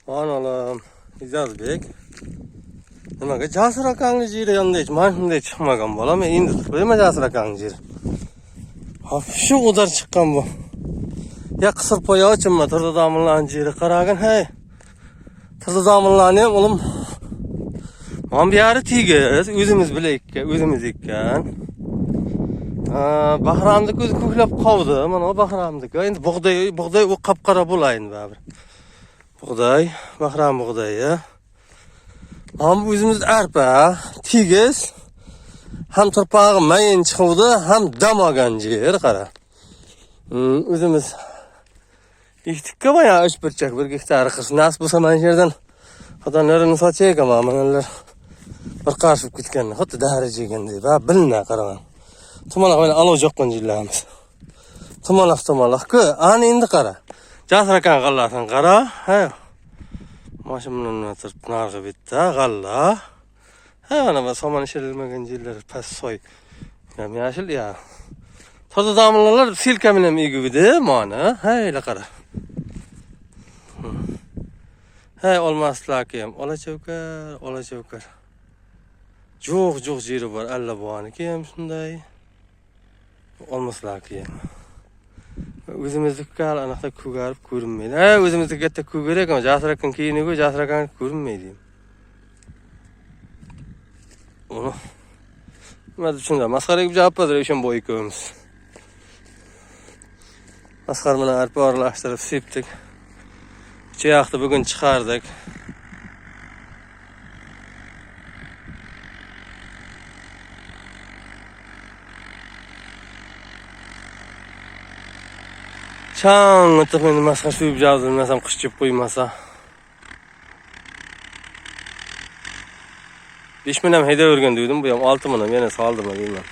Analam, İzazbek. Nimaga jasur akangni jiri yanında hiç shunday chiqmagan bolam. Endi turibman jasur akangni jiri. Hop, shu qadar chiqqan bu. Ya qisir qo'yavchimma turdi domlaning jiri qaragin, hey. Turdi domlaning ham oğlum. Mana bu yeri tegiz, o'zimiz bilayikkan, o'zimiz ekkan. Bahramni ko'zi ko'klab qoldi. Mana bu bahramniki. Endi bug'doy u qap-qora bo'laydi baribir. Bug'doy, bahram bug'doyi. Ham o'zimiz arpa, tegiz. Ham turpog'i mayin chiquvdi, ham dam olgan yer qara. O'zimiz ekdikka mana 3 burchak, 1 gektar qilsin. Nasib bo'lsa mana shu yerdan xotinlarini sochayga ma'manalar. Bir qarshib ketgan, xuddi daraja yegandek. Va bilna qaraman. Tumalaq mana alov joqqan jillarimiz. Tumalaq-ku, ani endi qara. Jasur akan g'allasin qara. Ha. Mashinani o'tirib narg'i bitda g'alla. Ha, mana bu somon ishlamagan jillar past soy. Ham yashil ya. Toza domlalar silka bilan egibdi, mana. Hayla qara. Hay olmaslarki ham olachavkar. Jo'q jeri bor, alla bo'niki ham shunday. Olmaslarki ham. O'zimizniki anaqa ko'garib ko'rinmaydi. Ha, o'zimizniki katta ko'garak, ama Jasur akan keyiniga Jasur akan ko'rinmaydi. Nima shunda masxara qilib javob berdi o'shan bo'y ko'rimiz. Masxara bilan arpa aralashtirib sepdik. Chiyoqni bugun chiqardik. Chang o'tib masxara suyib javzilmasam qishchib qo'ymasa. 5 minam hayda o'rgan dedim, bu ham 6 minam yana soldim, deyman.